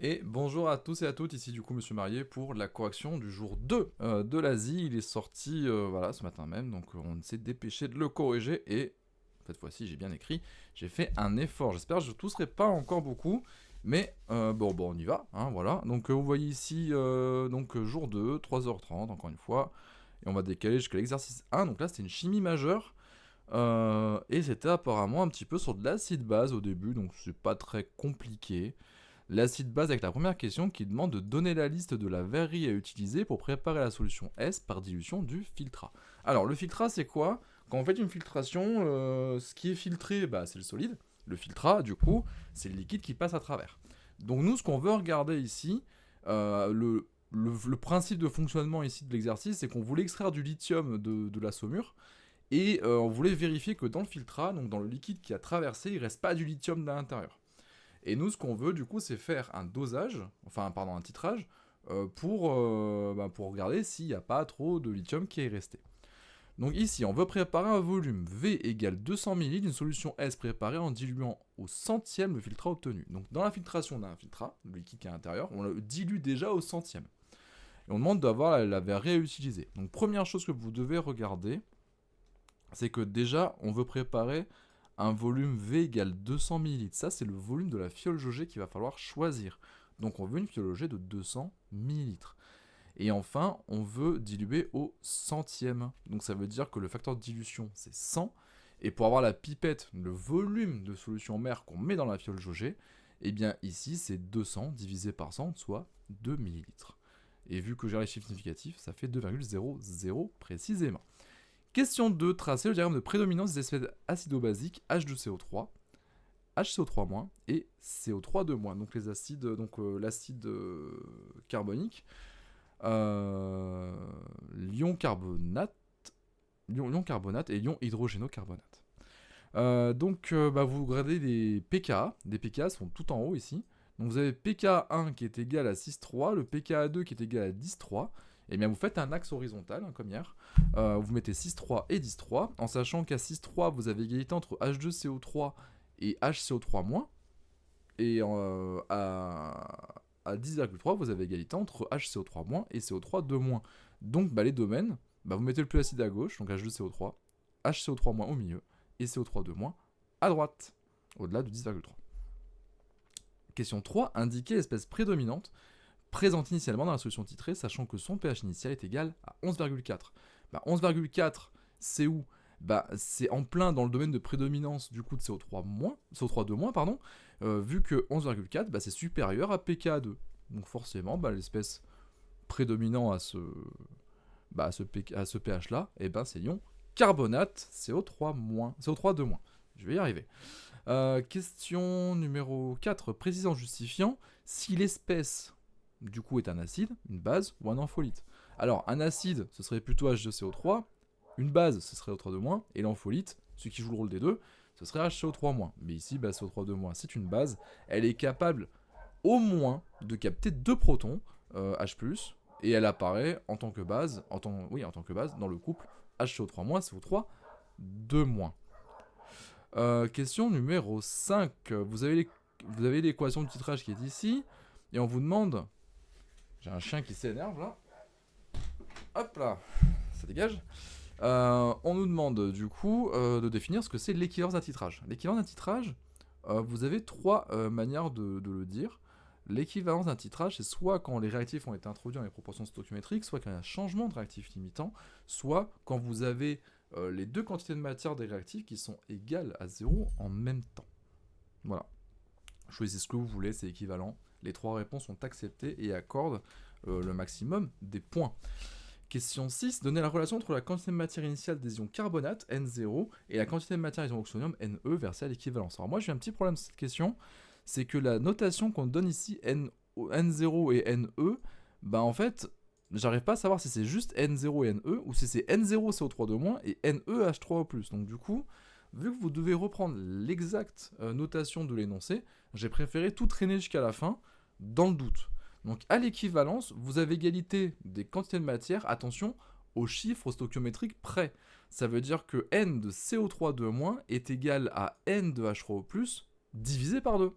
Et bonjour à tous et à toutes, ici du coup Monsieur Marié pour la correction du jour 2 de l'Asie. Il est sorti voilà, ce matin même, donc on s'est dépêché de le corriger et cette fois-ci j'ai bien écrit, j'ai fait un effort. J'espère que je ne tousserai pas encore beaucoup, mais bon on y va, hein, voilà. Donc vous voyez ici jour 2, 3h30 encore une fois, et on va décaler jusqu'à l'exercice 1, donc là c'était une chimie majeure. Et c'était apparemment un petit peu sur de l'acide base au début, donc c'est pas très compliqué. L'acide base avec la première question qui demande de donner la liste de la verrerie à utiliser pour préparer la solution S par dilution du filtrat. Alors le filtrat c'est quoi? Quand on fait une filtration, ce qui est filtré c'est le solide. Le filtrat du coup c'est le liquide qui passe à travers. Donc nous ce qu'on veut regarder ici, le principe de fonctionnement ici de l'exercice c'est qu'on voulait extraire du lithium de la saumure. Et on voulait vérifier que dans le filtrat, donc dans le liquide qui a traversé, il ne reste pas du lithium à l'intérieur. Et nous, ce qu'on veut, du coup, c'est faire un dosage, un titrage, pour regarder s'il n'y a pas trop de lithium qui est resté. Donc ici, on veut préparer un volume V égale 200 ml d'une solution S préparée en diluant au centième le filtrat obtenu. Donc dans la filtration d'un filtrat, le liquide qui est à l'intérieur, on le dilue déjà au centième. Et on demande d'avoir la verrerie à utiliser. Donc première chose que vous devez regarder, c'est que déjà, on veut préparer un volume V égale 200 ml. Ça, c'est le volume de la fiole jaugée qu'il va falloir choisir. Donc on veut une fiole jaugée de 200 ml. Et enfin, on veut diluer au centième. Donc ça veut dire que le facteur de dilution, c'est 100. Et pour avoir la pipette, le volume de solution mère qu'on met dans la fiole jaugée, eh bien ici, c'est 200 divisé par 100, soit 2 ml. Et vu que j'ai les chiffres significatifs, ça fait 2,00 précisément. Question 2. Tracer le diagramme de prédominance des espèces acido-basiques H2CO3, HCO3- et CO3-. Donc les acides, l'acide carbonique, l'ion carbonate, l'ion carbonate et l'ion hydrogénocarbonate. Vous regardez les pKa. Les pKa sont tout en haut ici. Donc vous avez pKa1 qui est égal à 6,3, le pKa2 qui est égal à 10,3. Et bien vous faites un axe horizontal, comme hier. Vous mettez 6,3 et 10,3, en sachant qu'à 6,3 vous avez égalité entre H2CO3 et HCO3-. Et à 10,3 vous avez égalité entre HCO3- et CO3-. Donc les domaines, vous mettez le plus acide à gauche, donc H2CO3, HCO3- au milieu, et CO3-, à droite, au-delà de 10,3. Question 3, indiquer l'espèce prédominante présente initialement dans la solution titrée, sachant que son pH initial est égal à 11,4. 11,4, c'est où? C'est en plein dans le domaine de prédominance du coup de CO3-, pardon, vu que 11,4, c'est supérieur à pKa2. Donc forcément, l'espèce prédominant à ce pH-là, c'est l'ion carbonate CO3-, CO3-. Je vais y arriver. Question numéro 4. Précise en justifiant si l'espèce du coup est un acide, une base ou un ampholyte. Alors un acide, ce serait plutôt H2CO3, une base, ce serait O3-, et l'ampholyte, celui qui joue le rôle des deux, ce serait HCO3-. Mais ici, CO3-, c'est une base, elle est capable au moins de capter 2 protons, H+, et elle apparaît en tant que base, en tant que base dans le couple HCO3-, CO3-. Question numéro 5. Vous avez l'équation de titrage qui est ici, et on vous demande... J'ai un chien qui s'énerve là. Hop là, ça dégage. On nous demande du coup de définir ce que c'est l'équivalence d'un titrage. L'équivalence d'un titrage, vous avez 3 manières de le dire. L'équivalence d'un titrage, c'est soit quand les réactifs ont été introduits dans les proportions stoichiométriques, soit quand il y a un changement de réactif limitant, soit quand vous avez les 2 quantités de matière des réactifs qui sont égales à 0 en même temps. Voilà. Choisissez ce que vous voulez, c'est équivalent. Les 3 réponses sont acceptées et accordent le maximum des points. Question 6. Donnez la relation entre la quantité de matière initiale des ions carbonate, N0, et la quantité de matière des ions oxonium, Ne, versée à l'équivalence. Alors moi j'ai un petit problème sur cette question, c'est que la notation qu'on donne ici, N0 et Ne, en fait, j'arrive pas à savoir si c'est juste N0 et Ne, ou si c'est N0 CO3- et Ne H3O+. Donc du coup, vu que vous devez reprendre l'exacte notation de l'énoncé, j'ai préféré tout traîner jusqu'à la fin, dans le doute. Donc à l'équivalence, vous avez égalité des quantités de matière, attention, aux chiffres stoichiométriques près. Ça veut dire que N de CO3- est égal à N de H3O+, divisé par 2.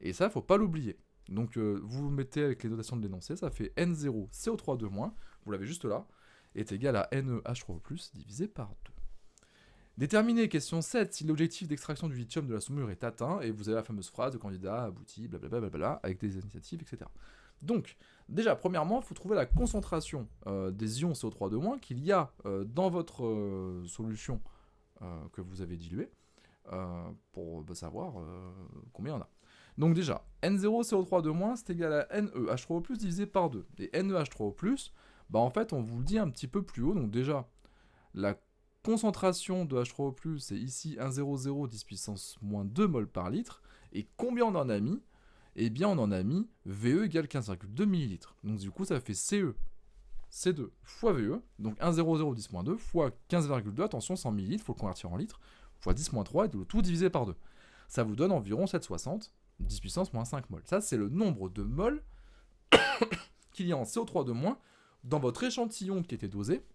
Et ça, faut pas l'oublier. Donc vous mettez avec les notations de l'énoncé, ça fait N0 CO3 vous l'avez juste là, est égal à NeH3O+, divisé par 2. Déterminez, question 7, si l'objectif d'extraction du lithium de la saumure est atteint, et vous avez la fameuse phrase de candidat abouti, blablabla, avec des initiatives, etc. Donc, déjà, premièrement, il faut trouver la concentration des ions CO3 qu'il y a dans votre solution que vous avez diluée, pour savoir combien il y en a. Donc déjà, N0 CO3 c'est égal à NeH3O+, divisé par 2. Et NeH3O+, bah en fait, on vous le dit un petit peu plus haut. Donc déjà, la concentration de H3O+, c'est ici 1,00 10 puissance moins 2 mol par litre. Et combien on en a mis? Eh bien, on en a mis VE égale 15,2 ml. Donc du coup, ça fait CE, C2 fois VE. Donc 1,00 10 moins 2 fois 15,2, attention, 100 ml, il faut le convertir en litres, fois 10 moins 3, et tout divisé par 2. Ça vous donne environ 7,60, 10 puissance moins 5 mol. Ça, c'est le nombre de mols qu'il y a en CO3 de moins dans votre échantillon qui était dosé,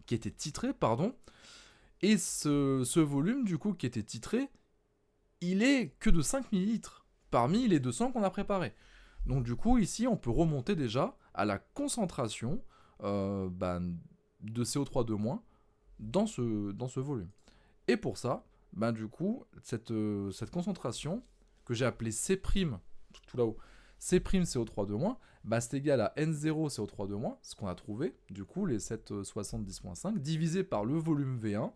qui était titré, pardon. Et ce volume, du coup, qui était titré, il est que de 5 ml parmi les 200 qu'on a préparés. Donc du coup, ici, on peut remonter déjà à la concentration de CO3 de moins dans ce volume. Et pour ça, du coup, cette concentration, que j'ai appelée C', tout là-haut, C' CO3 de moins, c'est égal à N0 CO3 de moins, ce qu'on a trouvé, du coup, les 7,70-5, divisé par le volume V1,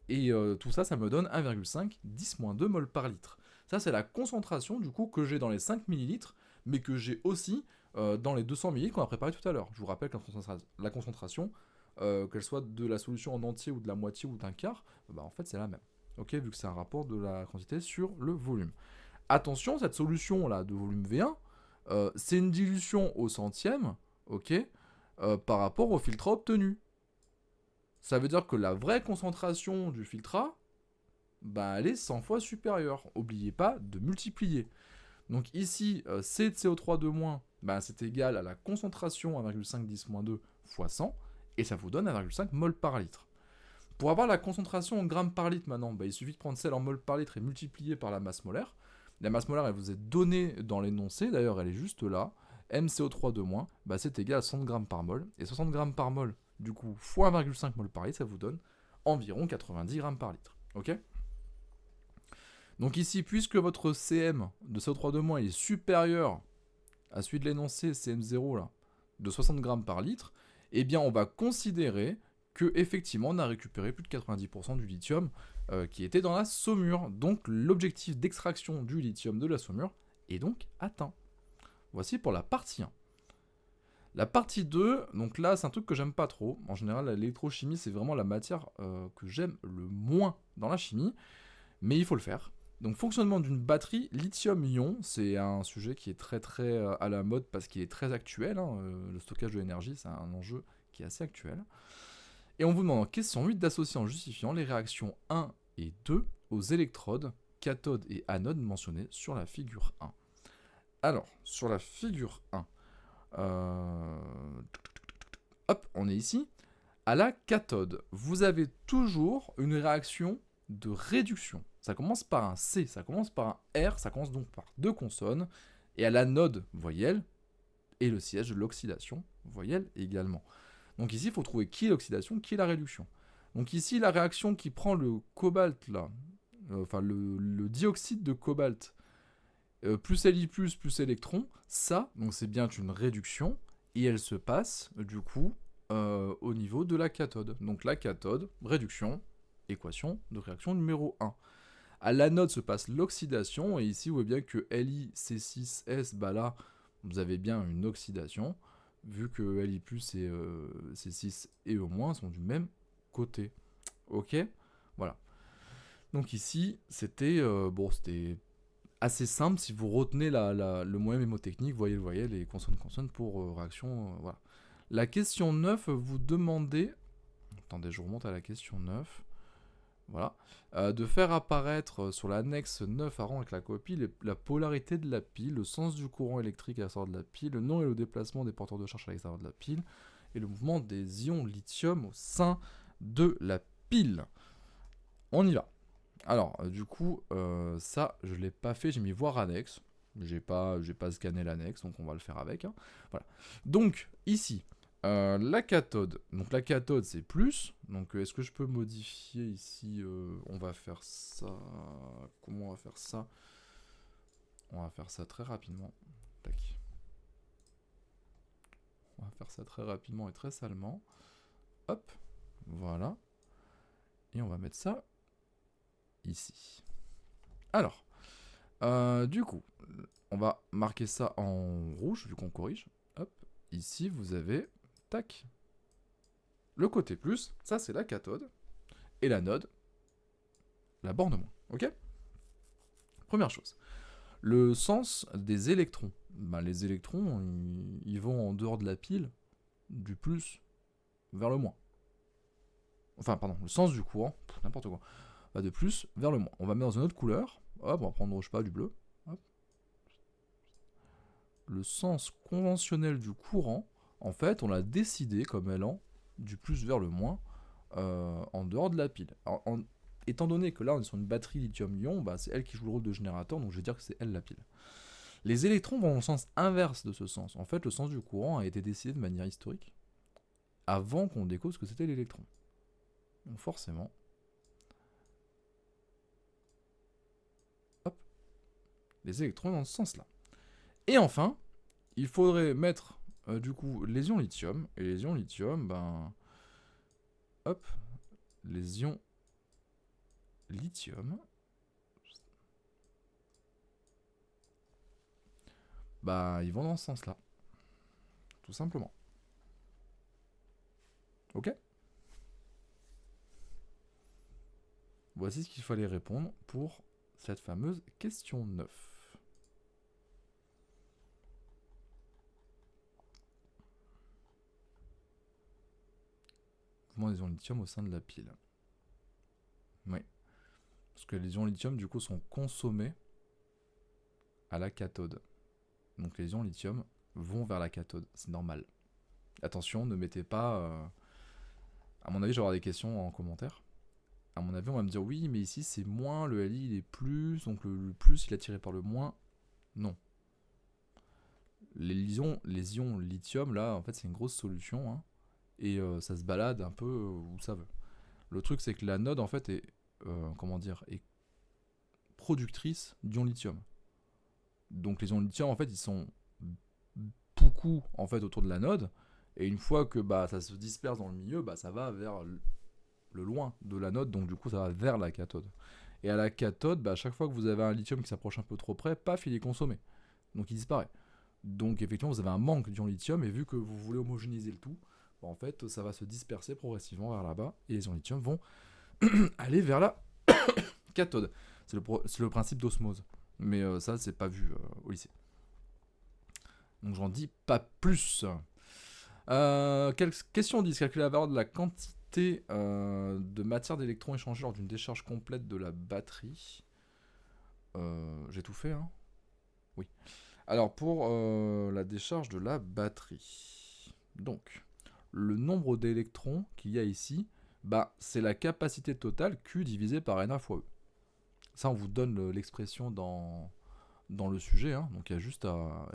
et tout ça, ça me donne 1,5 10-2 mol par litre. Ça, c'est la concentration, du coup, que j'ai dans les 5 ml, mais que j'ai aussi dans les 200 ml qu'on a préparé tout à l'heure. Je vous rappelle que la concentration, qu'elle soit de la solution en entier ou de la moitié ou d'un quart, en fait, c'est la même. Ok, vu que c'est un rapport de la quantité sur le volume. Attention, cette solution-là de volume V1, c'est une dilution au centième, ok, par rapport au filtrat obtenu. Ça veut dire que la vraie concentration du filtrat, elle est 100 fois supérieure. N'oubliez pas de multiplier. Donc ici, C de CO3 de moins, c'est égal à la concentration 1,5 10-2 fois 100, et ça vous donne 1,5 mol par litre. Pour avoir la concentration en grammes par litre maintenant, il suffit de prendre celle en mol par litre et multiplier par la masse molaire. La masse molaire, elle vous est donnée dans l'énoncé, d'ailleurs elle est juste là. MCO3 de moins, c'est égal à 60 grammes par mol. Et 60 grammes par mol, du coup, fois 1,5 mol par litre, ça vous donne environ 90 grammes par litre. Ok ? Donc ici, puisque votre CM de CO3 de moins est supérieur à celui de l'énoncé CM0 là, de 60 grammes par litre, eh bien on va considérer que effectivement on a récupéré plus de 90% du lithium qui était dans la saumure. Donc l'objectif d'extraction du lithium de la saumure est donc atteint. Voici pour la partie 1. La partie 2, donc là c'est un truc que j'aime pas trop. En général, l'électrochimie c'est vraiment la matière que j'aime le moins dans la chimie, mais il faut le faire. Donc fonctionnement d'une batterie lithium-ion, c'est un sujet qui est très très à la mode parce qu'il est très actuel. Le stockage de l'énergie, c'est un enjeu qui est assez actuel. Et on vous demande en question 8 d'associer en justifiant les réactions 1 et 2 aux électrodes, cathode et anode mentionnées sur la figure 1. Alors, sur la figure 1, hop, on est ici. À la cathode, vous avez toujours une réaction de réduction. Ça commence par un C, ça commence par un R, ça commence donc par deux consonnes. Et à l'anode, voyelle, et le siège de l'oxydation, voyelle également. Donc ici, il faut trouver qui est l'oxydation, qui est la réduction. Donc ici, la réaction qui prend le cobalt, là, le dioxyde de cobalt, plus Li+, plus électron, ça, donc c'est bien une réduction, et elle se passe, du coup, au niveau de la cathode. Donc la cathode, réduction, équation de réaction numéro 1. À l'anode se passe l'oxydation, et ici, vous voyez bien que LiC6S, là, vous avez bien une oxydation, vu que Li+, et C6 et E- sont du même côté. Ok ? Voilà. Donc ici, c'était assez simple si vous retenez le moyen mémotechnique, voyelle et consonne pour réaction. Voilà. La question 9, vous demandez... Attendez, je remonte à la question 9. Voilà. De faire apparaître sur l'annexe 9 à rang avec la copie la polarité de la pile, le sens du courant électrique à l'extérieur de la pile, le nom et le déplacement des porteurs de charge à l'extérieur de la pile, et le mouvement des ions lithium au sein de la pile. On y va. Alors, du coup, ça, je ne l'ai pas fait, j'ai mis voir annexe. J'ai pas scanné l'annexe, donc on va le faire avec. Hein. Voilà. Donc, ici, la cathode. Donc, la cathode, c'est plus. Donc, est-ce que je peux modifier ici on va faire ça. Comment on va faire ça? On va faire ça très rapidement. Tac. On va faire ça très rapidement et très salement. Hop. Voilà. Et on va mettre ça ici. Alors, du coup, on va marquer ça en rouge, vu qu'on corrige. Hop, ici, vous avez, tac, le côté plus, ça c'est la cathode, et l'anode, la borne moins, ok? Première chose, le sens des électrons. Ben, les électrons, ils vont en dehors de la pile, du plus vers le moins. Enfin, pardon, le sens du courant, n'importe quoi, va de plus vers le moins. On va mettre dans une autre couleur, hop, on va prendre, je sais pas, du bleu, hop. Le sens conventionnel du courant, en fait, on l'a décidé comme allant du plus vers le moins en dehors de la pile. Alors, étant donné que là, on est sur une batterie lithium-ion, bah, c'est elle qui joue le rôle de générateur, donc je vais dire que c'est elle la pile. Les électrons vont dans le sens inverse de ce sens. En fait, le sens du courant a été décidé de manière historique avant qu'on découvre ce que c'était l'électron. Donc forcément, hop, les électrons dans ce sens-là. Et enfin, il faudrait mettre du coup les ions lithium. Et les ions lithium, ben. Hop. Les ions lithium. Bah, ils vont dans ce sens-là. Tout simplement. Ok? Voici ce qu'il fallait répondre pour cette fameuse question 9. Mouvement des ions lithium au sein de la pile. Oui. Parce que les ions lithium, du coup, sont consommés à la cathode. Donc les ions lithium vont vers la cathode. C'est normal. Attention, ne mettez pas... À mon avis, je vais avoir des questions en commentaire. À mon avis, on va me dire oui, mais ici c'est moins, le Li il est plus, donc le plus il est attiré par le moins. Non. Les ions lithium, là, en fait, c'est une grosse solution, hein, et ça se balade un peu où ça veut. Le truc, c'est que l'anode, en fait, est, est productrice d'ions lithium. Donc les ions lithium, en fait, ils sont beaucoup, en fait, autour de l'anode, et une fois que bah, ça se disperse dans le milieu, bah, ça va vers le loin de l'anode, donc du coup, ça va vers la cathode. Et à la cathode, bah, à chaque fois que vous avez un lithium qui s'approche un peu trop près, paf, il est consommé. Donc il disparaît. Donc effectivement, vous avez un manque d'ion lithium, et vu que vous voulez homogénéiser le tout, bah, en fait, ça va se disperser progressivement vers là-bas, et les ions lithium vont aller vers la cathode. C'est le principe d'osmose. Mais ça, c'est pas vu au lycée. Donc j'en dis pas plus. Question 10. Calculer la valeur de la quantité de matière d'électrons échangés lors d'une décharge complète de la batterie. J'ai tout fait, hein? Oui. Alors, pour la décharge de la batterie. Donc, le nombre d'électrons qu'il y a ici, bah, c'est la capacité totale Q divisé par Na fois E. Ça, on vous donne l'expression dans le sujet, hein, donc il y a juste à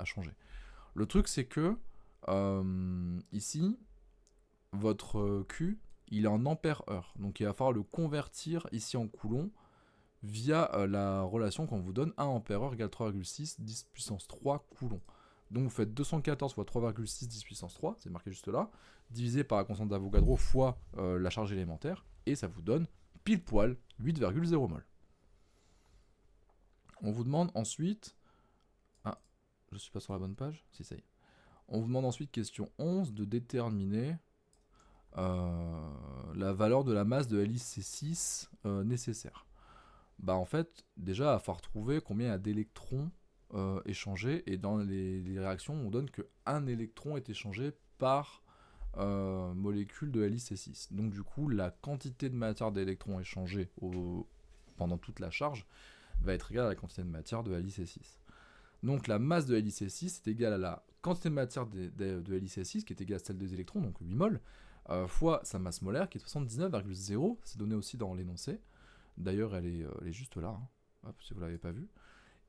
changer. Le truc, c'est que ici, votre Q, il est en ampères-heure. Donc il va falloir le convertir ici en coulomb via la relation qu'on vous donne. 1 ampère-heure égale 3,6 10 puissance 3 coulomb. Donc vous faites 214 fois 3,6 10 puissance 3, c'est marqué juste là, divisé par la constante d'Avogadro fois la charge élémentaire, et ça vous donne pile poil 8,0 mol. On vous demande ensuite... Ah, je suis pas sur la bonne page? Si, ça y est. On vous demande ensuite, question 11, de déterminer la valeur de la masse de LiC6 nécessaire. Bah en fait, déjà, il va falloir trouver combien il y a d'électrons échangés, et dans les réactions, on donne que 1 électron est échangé par molécule de LiC6. Donc du coup, la quantité de matière d'électrons échangés pendant toute la charge va être égale à la quantité de matière de LiC6. Donc la masse de LiC6 est égale à la quantité de matière de LiC6, qui est égale à celle des électrons, donc 8 mol, fois sa masse molaire, qui est 79,0, c'est donné aussi dans l'énoncé. D'ailleurs, elle est juste là, hein. Hop, si vous ne l'avez pas vu.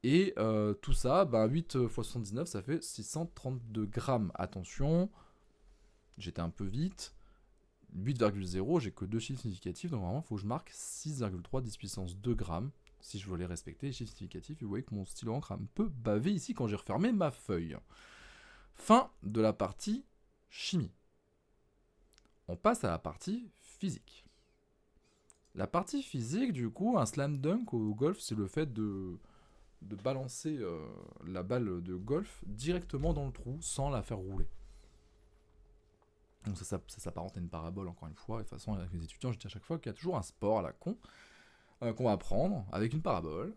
Et tout ça, 8 x 79, ça fait 632 grammes. Attention, j'étais un peu vite. 8,0, j'ai que deux chiffres significatifs, donc vraiment, il faut que je marque 6,3 10 puissance 2 grammes, si je veux les respecter, les chiffres significatifs. Et vous voyez que mon stylo encre a un peu bavé ici quand j'ai refermé ma feuille. Fin de la partie chimie. On passe à la partie physique. La partie physique, du coup, un slam dunk au golf, c'est le fait de balancer la balle de golf directement dans le trou sans la faire rouler. Donc ça s'apparente à une parabole, encore une fois. Et de toute façon, avec les étudiants, je dis à chaque fois qu'il y a toujours un sport à la con qu'on va apprendre avec une parabole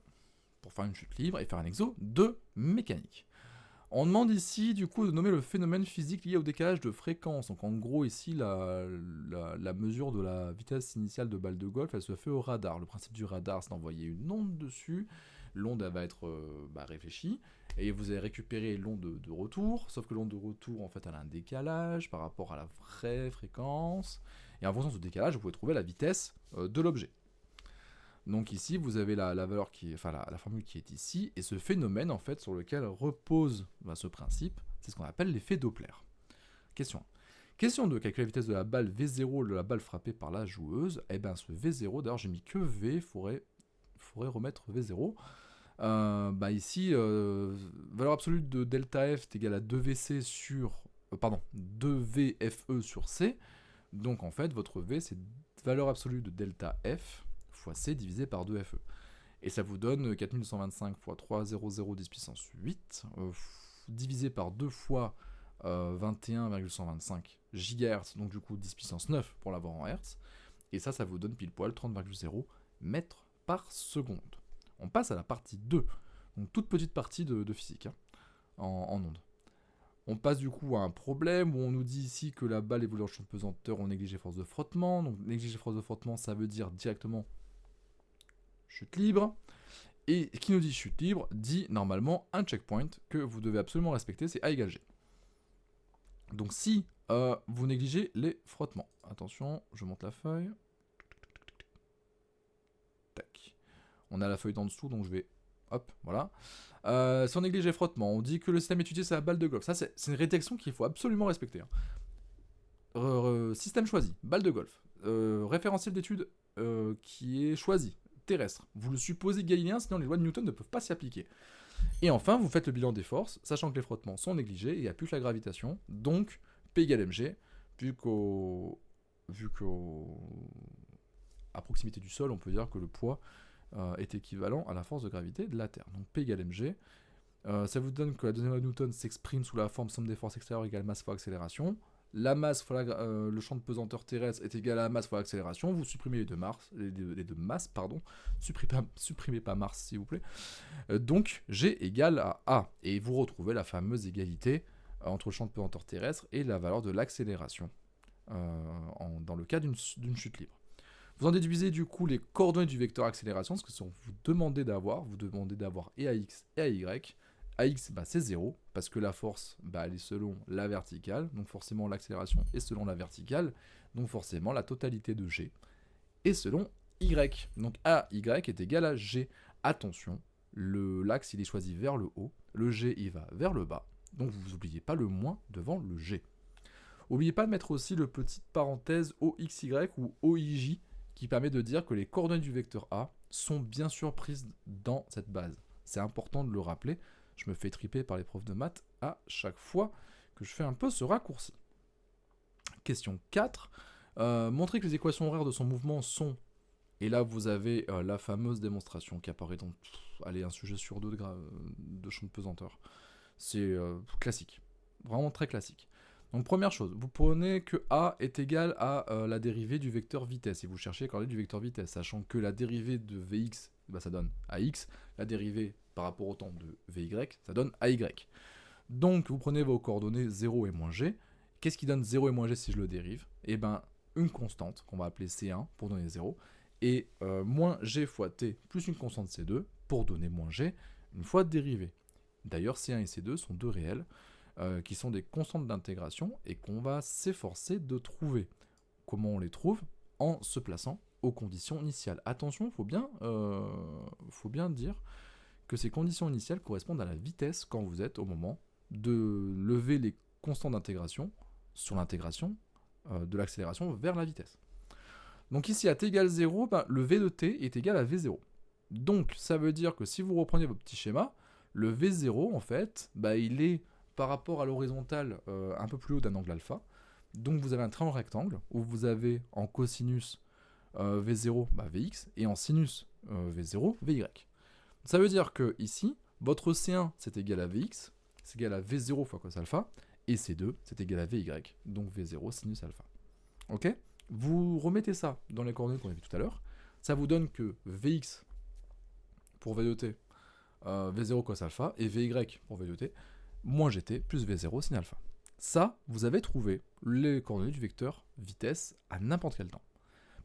pour faire une chute libre et faire un exo de mécanique. On demande ici, du coup, de nommer le phénomène physique lié au décalage de fréquence. Donc en gros, ici, la mesure de la vitesse initiale de balle de golf, elle se fait au radar. Le principe du radar, c'est d'envoyer une onde dessus. L'onde, elle va être réfléchie. Et vous allez récupérer l'onde de retour. Sauf que l'onde de retour, en fait, elle a un décalage par rapport à la vraie fréquence. Et en fonction de ce décalage, vous pouvez trouver la vitesse de l'objet. Donc ici, vous avez la valeur la formule qui est ici, et ce phénomène, en fait, sur lequel repose ce principe, c'est ce qu'on appelle l'effet Doppler. Question 1. Question 2. Calculer la vitesse de la balle V0 de la balle frappée par la joueuse. Eh bien, ce V0, d'ailleurs, j'ai mis que V, il faudrait remettre V0. Ici, valeur absolue de delta F est égale à 2VC sur... 2VFE sur C. Donc, en fait, votre V, c'est valeur absolue de delta F fois C divisé par 2FE. Et ça vous donne 4125 fois 300 10 puissance 8, divisé par 2 fois 21,125 GHz, donc du coup 10 puissance 9 pour l'avoir en Hertz. Et ça vous donne pile poil 30,0 mètres par seconde. On passe à la partie 2, donc toute petite partie de physique en ondes. On passe du coup à un problème où on nous dit ici que la balle évolue en champ de pesanteur, on néglige les forces de frottement. Donc négliger forces de frottement, ça veut dire directement chute libre. Et qui nous dit chute libre dit normalement un checkpoint que vous devez absolument respecter, c'est A égale G. Donc si vous négligez les frottements, attention, je monte la feuille. Tac. On a la feuille d'en dessous, donc je vais... Hop, voilà. Si on néglige les frottements, on dit que le système étudié c'est la balle de golf. Ça, c'est une rédaction qu'il faut absolument respecter. Système choisi, balle de golf. Référentiel d'étude qui est choisi, terrestre. Vous le supposez galiléen, sinon les lois de Newton ne peuvent pas s'y appliquer. Et enfin, vous faites le bilan des forces, sachant que les frottements sont négligés, il n'y a plus que la gravitation, donc P égale mg, vu à proximité du sol, on peut dire que le poids est équivalent à la force de gravité de la Terre. Donc P égale mg. Ça vous donne que la deuxième loi de Newton s'exprime sous la forme somme des forces extérieures égale masse fois accélération. La masse fois le champ de pesanteur terrestre est égal à la masse fois l'accélération. Vous supprimez les deux masses, supprimez pas Mars s'il vous plaît. Donc G égale à A. Et vous retrouvez la fameuse égalité entre le champ de pesanteur terrestre et la valeur de l'accélération dans le cas d'une chute libre. Vous en déduisez du coup les coordonnées du vecteur accélération, ce que vous demandez d'avoir. Vous demandez d'avoir et à x et à y. AX, c'est 0, parce que la force, elle est selon la verticale, donc forcément l'accélération est selon la verticale, donc forcément la totalité de G est selon Y. Donc AY est égal à G. Attention, l'axe il est choisi vers le haut, le G il va vers le bas, donc vous n'oubliez pas le moins devant le G. N'oubliez pas de mettre aussi le petit parenthèse OXY ou OIJ, qui permet de dire que les coordonnées du vecteur A sont bien sûr prises dans cette base. C'est important de le rappeler. Je me fais triper par les profs de maths à chaque fois que je fais un peu ce raccourci. Question 4. Montrer que les équations horaires de son mouvement sont... Et là, vous avez la fameuse démonstration qui apparaît dans un sujet sur deux de champ de pesanteur. C'est classique. Vraiment très classique. Donc première chose, vous prenez que A est égal à la dérivée du vecteur vitesse. Et vous cherchez les coordonnées du vecteur vitesse, sachant que la dérivée de Vx, ça donne AX. La dérivée par rapport au temps de Vy, ça donne AY. Donc vous prenez vos coordonnées 0 et moins g. Qu'est-ce qui donne 0 et moins g si je le dérive ? Eh bien, une constante qu'on va appeler C1 pour donner 0, et moins g fois t plus une constante C2 pour donner moins g une fois dérivée. D'ailleurs, C1 et C2 sont deux réels qui sont des constantes d'intégration et qu'on va s'efforcer de trouver. Comment on les trouve ? En se plaçant aux conditions initiales. Attention, faut bien dire que ces conditions initiales correspondent à la vitesse quand vous êtes au moment de lever les constants d'intégration sur l'intégration de l'accélération vers la vitesse. Donc ici, à t égale 0, le v de t est égal à v0. Donc ça veut dire que si vous reprenez votre petit schéma, le v0, en fait, il est par rapport à l'horizontale un peu plus haut d'un angle alpha. Donc vous avez un triangle rectangle où vous avez en cosinus v0, vx, et en sinus v0, vy. Ça veut dire que ici, votre C1, c'est égal à vx, c'est égal à v0 fois cos alpha, et C2, c'est égal à vy, donc v0 sinus alpha. Ok ? Vous remettez ça dans les coordonnées qu'on a vues tout à l'heure, ça vous donne que vx pour v de t, v0 cos alpha, et vy pour v de t, moins gt plus v0 sin alpha. Ça, vous avez trouvé les coordonnées du vecteur vitesse à n'importe quel temps.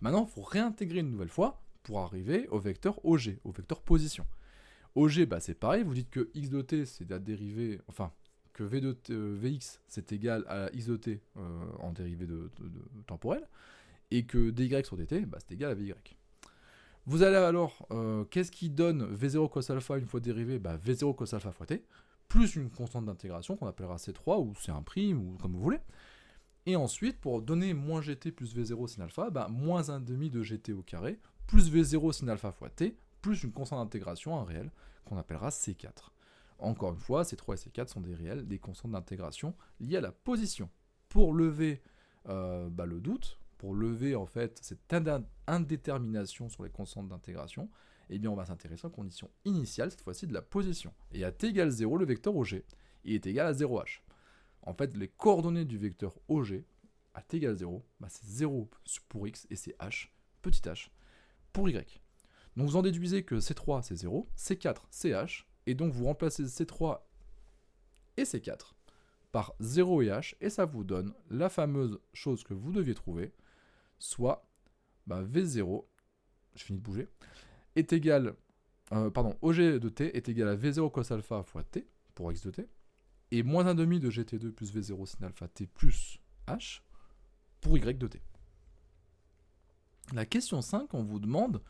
Maintenant, il faut réintégrer une nouvelle fois pour arriver au vecteur OG, au vecteur position. OG, c'est pareil, vous dites que x de t, c'est la dérivée, que v de t, vx, c'est égal à x de t en dérivée de temporelle, et que dy sur dt, c'est égal à vy. Vous allez alors, qu'est-ce qui donne v0 cos alpha une fois dérivé ? V0 cos alpha fois t, plus une constante d'intégration qu'on appellera C3 ou C1', ou comme vous voulez. Et ensuite, pour donner moins gt plus v0 sin alpha, moins 1,5 de gt au carré, plus v0 sin alpha fois t, plus une constante d'intégration, un réel, qu'on appellera C4. Encore une fois, C3 et C4 sont des réels, des constantes d'intégration liées à la position. Pour lever le doute, pour lever en fait cette indétermination sur les constantes d'intégration, on va s'intéresser aux conditions initiales, cette fois-ci de la position. Et à t égale 0, le vecteur OG, il est égal à 0h. En fait, les coordonnées du vecteur OG, à t égale 0, c'est 0 pour x et c'est h, petit h, pour y. Donc vous en déduisez que C3 c'est 0, C4 c'est h, et donc vous remplacez C3 et C4 par 0 et h, et ça vous donne la fameuse chose que vous deviez trouver, soit V0, je finis de bouger, est égal, OG de t est égal à V0 cos alpha fois t, pour x de t, et moins 1,5 de gt2 plus V0 sin alpha t plus h, pour y de t. La question 5, on vous demande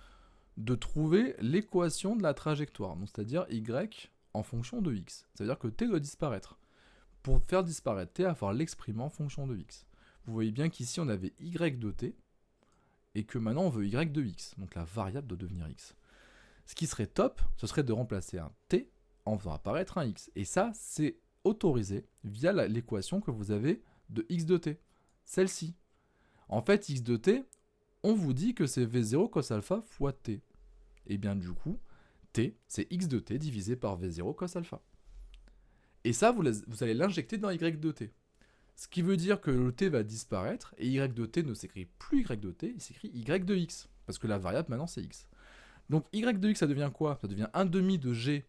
de trouver l'équation de la trajectoire, donc c'est-à-dire y en fonction de x. C'est-à-dire que t doit disparaître. Pour faire disparaître t, il va falloir l'exprimer en fonction de x. Vous voyez bien qu'ici on avait y de t, et que maintenant on veut y de x, donc la variable doit devenir x. Ce qui serait top, ce serait de remplacer un t en faisant apparaître un x. Et ça, c'est autorisé via l'équation que vous avez de x de t, celle-ci. En fait, x de t, on vous dit que c'est v0 cos alpha fois t. Et bien du coup, t, c'est x de t divisé par v0 cos alpha. Et ça, vous allez l'injecter dans y de t. Ce qui veut dire que le t va disparaître, et y de t ne s'écrit plus y de t, il s'écrit y de x. Parce que la variable maintenant c'est x. Donc y de x, ça devient quoi ? Ça devient 1,5 de g.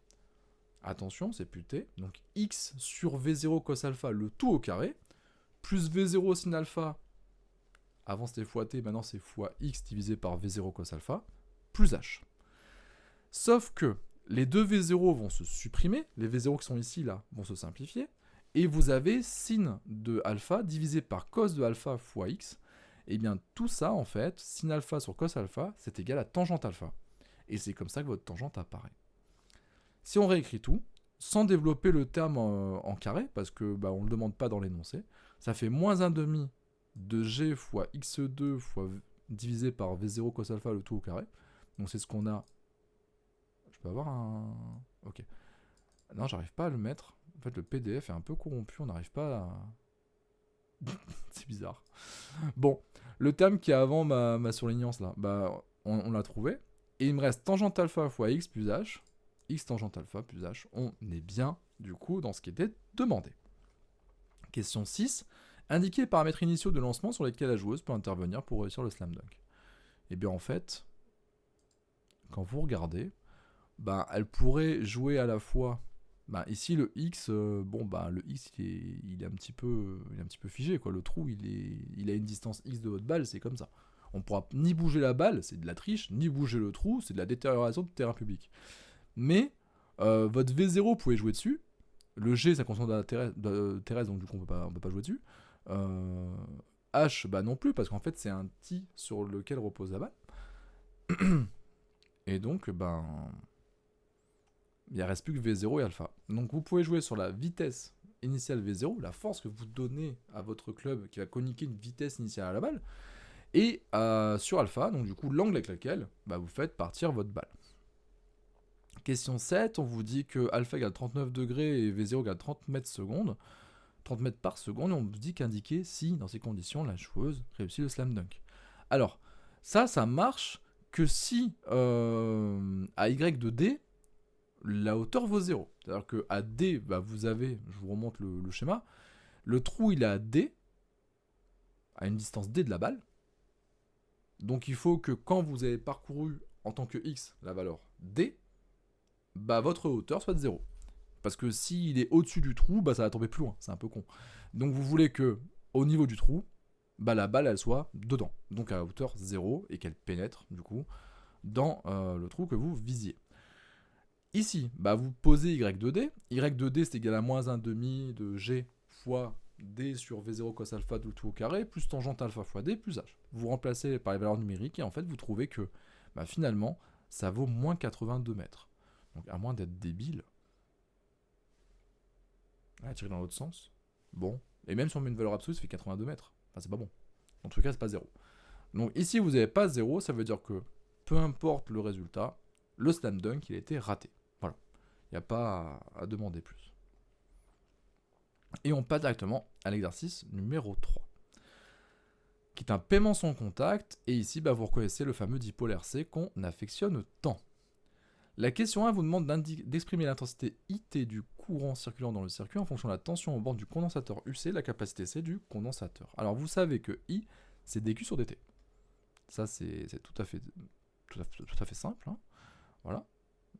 Attention, c'est plus t. Donc x sur v0 cos alpha, le tout au carré, plus v0 sin alpha, avant c'était fois t, maintenant c'est fois x divisé par v0 cos alpha, plus h. Sauf que les deux v0 vont se supprimer, les v0 qui sont ici là vont se simplifier, et vous avez sin de alpha divisé par cos de alpha fois x, et bien tout ça en fait, sin alpha sur cos alpha, c'est égal à tangente alpha. Et c'est comme ça que votre tangente apparaît. Si on réécrit tout, sans développer le terme en carré, parce que on ne le demande pas dans l'énoncé, ça fait moins 1,5 de g fois x2 fois divisé par v0 cos alpha le tout au carré. Donc c'est ce qu'on a. Je peux avoir un... Ok. Non, j'arrive pas à le mettre. En fait, le PDF est un peu corrompu, on n'arrive pas à... C'est bizarre. Bon, le terme qui est avant ma surlignance là, on l'a trouvé. Et il me reste tangente alpha fois x plus h. X tangente alpha plus h. On est bien, du coup, dans ce qui était demandé. Question 6. Indiquez les paramètres initiaux de lancement sur lesquels la joueuse peut intervenir pour réussir le slam dunk. Et bien en fait, quand vous regardez, elle pourrait jouer à la fois... ici le X, le X il est un petit peu figé, quoi. Le trou il a une distance X de votre balle, c'est comme ça. On ne pourra ni bouger la balle, c'est de la triche, ni bouger le trou, c'est de la détérioration du terrain public. Mais votre V0, vous pouvez jouer dessus. Le G, ça concentre terrestre, donc du coup on peut pas jouer dessus. H, non plus, parce qu'en fait c'est un tee sur lequel repose la balle. Et donc, il ne reste plus que V0 et alpha. Donc vous pouvez jouer sur la vitesse initiale V0, la force que vous donnez à votre club qui va communiquer une vitesse initiale à la balle, et sur alpha, donc du coup l'angle avec lequel vous faites partir votre balle. Question 7, on vous dit que alpha égale 39 degrés et V0 égale 30 mètres secondes. 30 mètres par seconde, et on vous dit qu'indiquer si, dans ces conditions, la joueuse réussit le slam dunk. Alors, ça marche que si, à Y de D, la hauteur vaut 0. C'est-à-dire qu'à D, vous avez, je vous remonte le schéma, le trou il est à D, à une distance D de la balle. Donc il faut que quand vous avez parcouru en tant que X la valeur D, votre hauteur soit de 0. Parce que s'il est au-dessus du trou, ça va tomber plus loin, c'est un peu con. Donc vous voulez que, au niveau du trou, la balle elle soit dedans, donc à hauteur 0, et qu'elle pénètre du coup dans le trou que vous visiez. Ici, vous posez Y de D. Y de D c'est égal à moins 1,5 de G fois D sur V0 cos alpha de tout au carré, plus tangente alpha fois D plus H. Vous remplacez par les valeurs numériques et en fait vous trouvez que finalement ça vaut moins 82 mètres. Donc à moins d'être débile, tirer dans l'autre sens, bon, et même si on met une valeur absolue ça fait 82 mètres, c'est pas bon. En tout cas c'est pas 0. Donc ici vous n'avez pas 0, ça veut dire que peu importe le résultat, le slam dunk il a été raté. Voilà, il n'y a pas à demander plus. Et on passe directement à l'exercice numéro 3, qui est un paiement sans contact, et ici vous reconnaissez le fameux dipôle RC qu'on affectionne tant. La question 1 vous demande d'exprimer l'intensité IT du courant circulant dans le circuit en fonction de la tension au bord du condensateur UC, la capacité C du condensateur. Alors vous savez que I c'est dQ sur dt. Ça c'est tout à fait simple. Voilà,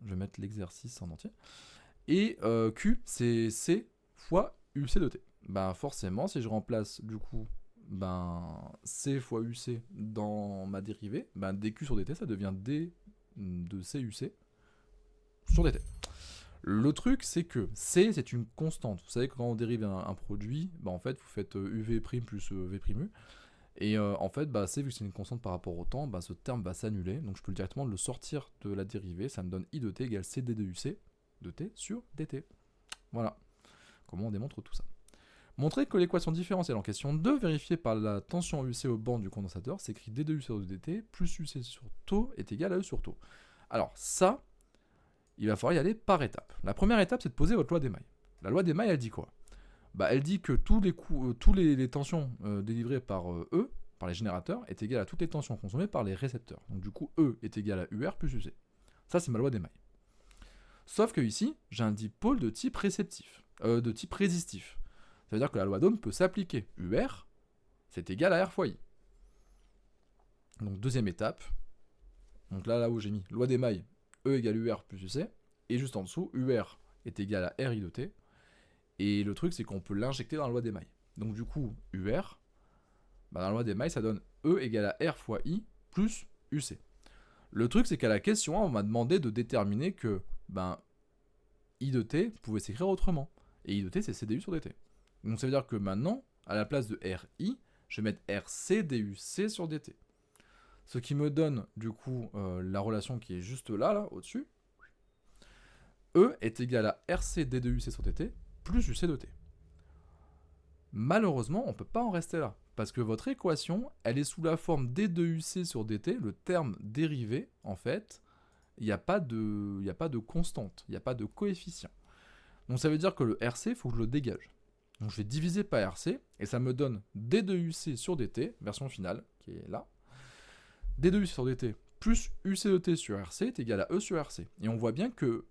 je vais mettre l'exercice en entier. Et Q c'est C fois UC de T. Forcément si je remplace du coup C fois UC dans ma dérivée, dQ sur dt ça devient D de CUC sur dt. Le truc c'est que C c'est une constante. Vous savez que quand on dérive un produit, en fait vous faites UV' plus V'U. Et en fait C vu que c'est une constante par rapport au temps, ce terme va s'annuler. Donc je peux directement le sortir de la dérivée. Ça me donne I de t égale CD de UC de t sur dt. Voilà comment on démontre tout ça. Montrer que l'équation différentielle en question 2, vérifiée par la tension UC au bord du condensateur, s'écrit D de UC sur dt plus UC sur taux est égal à E sur taux. Alors ça, il va falloir y aller par étapes. La première étape, c'est de poser votre loi d'Emaille. La loi d'Emaille, elle dit quoi ? Elle dit que tous les tensions délivrées par E, par les générateurs, est égal à toutes les tensions consommées par les récepteurs. Donc du coup, E est égal à UR plus UC. Ça, c'est ma loi d'Emaille. Sauf que ici, j'ai un dipôle de type réceptif, de type résistif. Ça veut dire que la loi d'Ohm peut s'appliquer. UR, c'est égal à R fois I. Donc deuxième étape. Donc là où j'ai mis loi d'Emaille, E égale UR plus UC. Et juste en dessous, UR est égal à RI de T. Et le truc, c'est qu'on peut l'injecter dans la loi d'Emaille. Donc du coup, UR, dans la loi d'Emaille, ça donne E égale à R fois I plus UC. Le truc, c'est qu'à la question 1, on m'a demandé de déterminer que I de T pouvait s'écrire autrement. Et I de T, c'est CDU sur dt. Donc ça veut dire que maintenant, à la place de RI, je vais mettre RC DUC sur dt. Ce qui me donne, du coup, la relation qui est juste là, au-dessus. E est égal à RC D de UC sur dt plus UC de t. Malheureusement, on ne peut pas en rester là. Parce que votre équation, elle est sous la forme D de UC sur dt. Le terme dérivé, en fait, il n'y a pas de constante, il n'y a pas de coefficient. Donc ça veut dire que le RC, il faut que je le dégage. Donc je vais diviser par RC, et ça me donne D de UC sur dt, version finale, qui est là. D de UC sur dt plus UC de t sur RC est égal à E sur RC. Et on voit bien que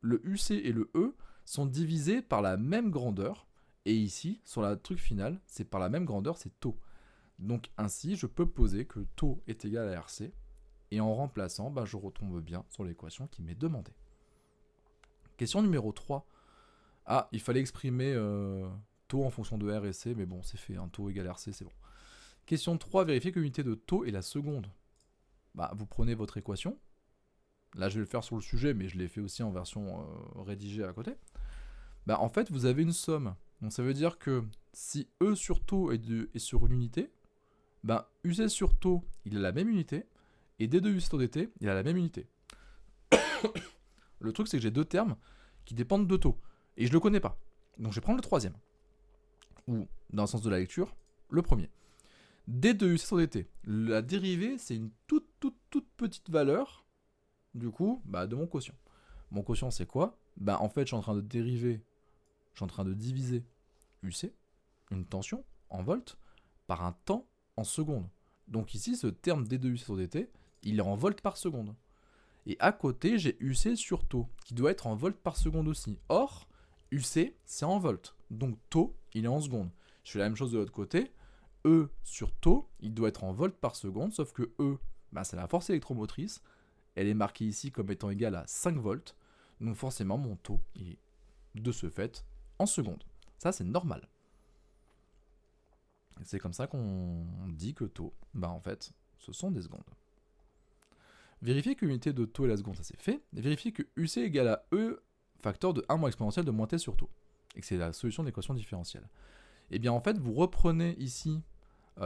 le UC et le E sont divisés par la même grandeur, et ici, sur la truc finale, c'est par la même grandeur, c'est taux. Donc ainsi, je peux poser que taux est égal à RC, et en remplaçant, je retombe bien sur l'équation qui m'est demandée. Question numéro 3. Ah, il fallait exprimer taux en fonction de R et C, mais bon, c'est fait, taux égale RC, c'est bon. Question 3, vérifiez que l'unité de taux est la seconde. Vous prenez votre équation. Là, je vais le faire sur le sujet, mais je l'ai fait aussi en version rédigée à côté. En fait, vous avez une somme. Donc ça veut dire que si E sur taux est sur une unité, UC sur taux, il a la même unité, et D de UC sur dt, il a la même unité. Le truc, c'est que j'ai deux termes qui dépendent de taux. Et je le connais pas. Donc je vais prendre le troisième. Ou, dans le sens de la lecture, le premier. D de UC sur dt. La dérivée, c'est une toute petite valeur, du coup, de mon quotient. Mon quotient, c'est quoi? En fait, je suis en train de dériver, je suis en train de diviser UC, une tension, en volts, par un temps en secondes. Donc ici, ce terme D de UC sur dt, il est en volts par seconde. Et à côté, j'ai UC sur taux, qui doit être en volts par seconde aussi. Or, UC, c'est en volts. Donc taux, il est en secondes. Je fais la même chose de l'autre côté. E sur taux, il doit être en volts par seconde, sauf que E, c'est la force électromotrice. Elle est marquée ici comme étant égale à 5 volts. Donc forcément, mon taux est de ce fait en secondes. Ça, c'est normal. Et c'est comme ça qu'on dit que taux, en fait, ce sont des secondes. Vérifier que l'unité de taux est la seconde, ça c'est fait. Et vérifier que UC égale à E facteur de 1 moins exponentielle de moins t sur taux. Et que c'est la solution de l'équation différentielle. Et bien en fait, vous reprenez ici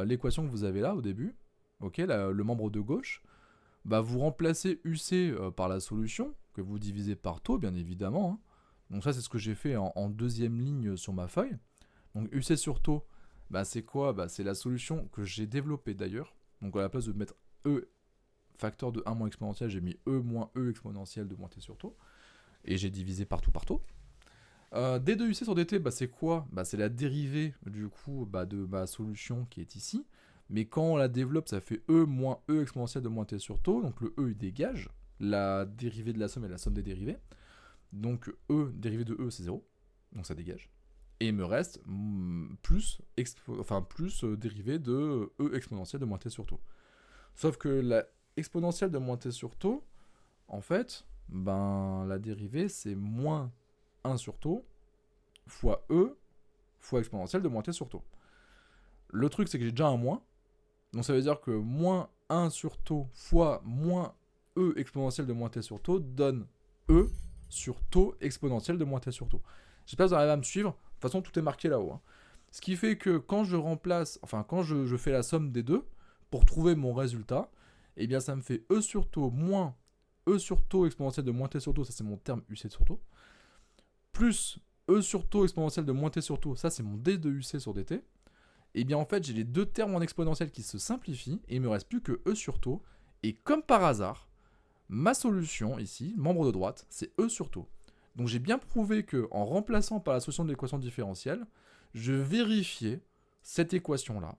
l'équation que vous avez là au début, le membre de gauche, vous remplacez UC par la solution, que vous divisez par taux, bien évidemment. Donc ça, c'est ce que j'ai fait en deuxième ligne sur ma feuille. Donc UC sur taux, c'est quoi? C'est la solution que j'ai développée d'ailleurs. Donc à la place de mettre E facteur de 1 moins exponentielle, j'ai mis E moins E exponentielle de moins t sur taux. Et j'ai divisé partout par taux. D de UC sur dt, c'est quoi? C'est la dérivée du coup de ma solution qui est ici. Mais quand on la développe, ça fait E moins E exponentielle de moins t sur taux. Donc le E, il dégage. La dérivée de la somme est la somme des dérivées. Donc E, dérivée de E, c'est 0. Donc ça dégage. Et il me reste plus dérivée de E exponentielle de moins t sur taux. Sauf que la exponentielle de moins t sur taux, en fait, la dérivée, c'est moins 1 sur taux fois E fois exponentielle de moins t sur taux. Le truc, c'est que j'ai déjà un moins. Donc ça veut dire que moins 1 sur taux fois moins E exponentielle de moins t sur taux donne E sur taux exponentielle de moins t sur taux. J'espère que vous arrivez à me suivre. De toute façon, tout est marqué là-haut. Ce qui fait que quand je remplace, quand je fais la somme des deux, pour trouver mon résultat, eh bien ça me fait E sur taux moins E sur taux exponentielle de moins t sur taux, ça c'est mon terme UC sur taux, plus E sur taux exponentielle de moins t sur taux, ça c'est mon D de UC sur dt. Et bien en fait j'ai les deux termes en exponentielle qui se simplifient et il me reste plus que E sur taux. Et comme par hasard, ma solution ici, membre de droite, c'est E sur taux. Donc j'ai bien prouvé que en remplaçant par la solution de l'équation différentielle, je vérifiais cette équation là.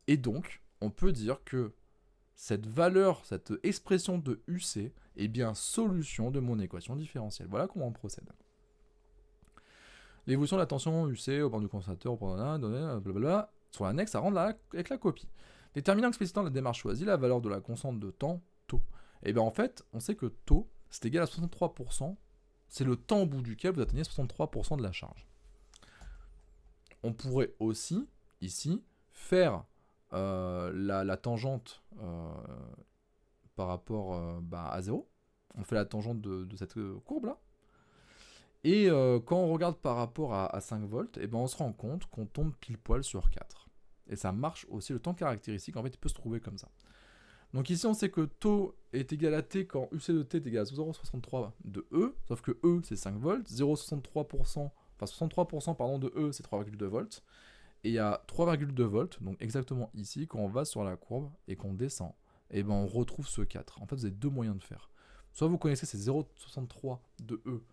Et donc on peut dire que cette valeur, cette expression de UC est bien solution de mon équation différentielle. Voilà comment on procède. L'évolution de la tension UC au bord du condensateur, au bord de blablabla, sur l'annexe à rendre avec la copie. Déterminant explicitant la démarche choisie, la valeur de la constante de temps, taux. Et bien en fait, on sait que taux, c'est égal à 63%, c'est le temps au bout duquel vous atteignez 63% de la charge. On pourrait aussi, ici, faire la tangente par rapport à 0. On fait la tangente de cette courbe-là. Et quand on regarde par rapport à 5 volts, et on se rend compte qu'on tombe pile poil sur 4. Et ça marche aussi, le temps caractéristique, en fait, il peut se trouver comme ça. Donc ici, on sait que taux est égal à t quand UC de t est égal à 0,63 de E, sauf que E, c'est 5 volts, 0,63%, enfin 63% pardon, de E, c'est 3,2 volts. Et il y a 3,2 volts, donc exactement ici, quand on va sur la courbe et qu'on descend, et on retrouve ce 4. En fait, vous avez deux moyens de faire. Soit vous connaissez ces 0,63 de E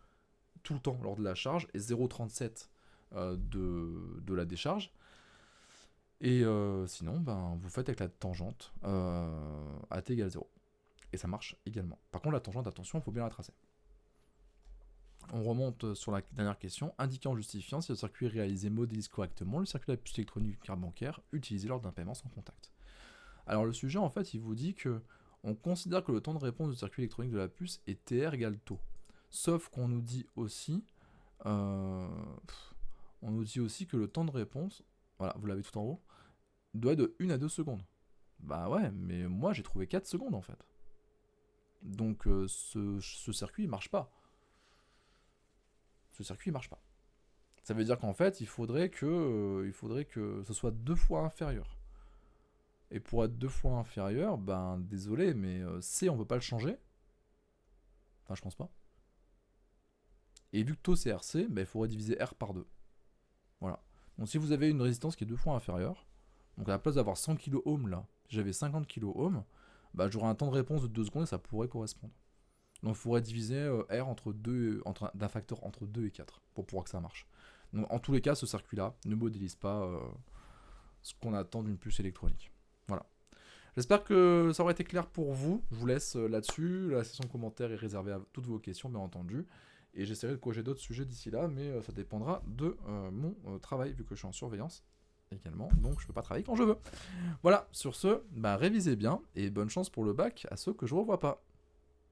tout le temps lors de la charge, et 0,37 de la décharge. Et sinon, vous faites avec la tangente à t égale 0. Et ça marche également. Par contre, la tangente, attention, il faut bien la tracer. On remonte sur la dernière question. Indiquer en justifiant si le circuit réalisé modélise correctement le circuit de la puce électronique carte bancaire utilisé lors d'un paiement sans contact. Alors le sujet, en fait, il vous dit que on considère que le temps de réponse du circuit électronique de la puce est TR égale taux. Sauf qu'on nous dit aussi que le temps de réponse, voilà, vous l'avez tout en haut, doit être de 1 à 2 secondes. Bah ouais, mais moi j'ai trouvé 4 secondes en fait. Donc ce circuit il marche pas. Ce circuit il marche pas. Ça veut dire qu'en fait il faudrait que ce soit 2 fois inférieur. Et pour être 2 fois inférieur, désolé, mais C on peut pas le changer. Enfin je pense pas. Et vu que taux c'est RC, bah, il faudrait diviser R par 2. Voilà. Donc si vous avez une résistance qui est 2 fois inférieure, donc à la place d'avoir 100 kΩ là, j'avais 50 kΩ, bah, j'aurai un temps de réponse de 2 secondes et ça pourrait correspondre. Donc il faudrait diviser R d'un facteur entre 2 et 4 pour pouvoir que ça marche. Donc en tous les cas, ce circuit-là ne modélise pas ce qu'on attend d'une puce électronique. Voilà. J'espère que ça aura été clair pour vous. Je vous laisse là-dessus. La session commentaires est réservée à toutes vos questions, bien entendu. Et j'essaierai de corriger d'autres sujets d'ici là, mais ça dépendra de mon travail, vu que je suis en surveillance également. Donc je ne peux pas travailler quand je veux. Voilà, sur ce, bah, révisez bien et bonne chance pour le bac à ceux que je ne revois pas.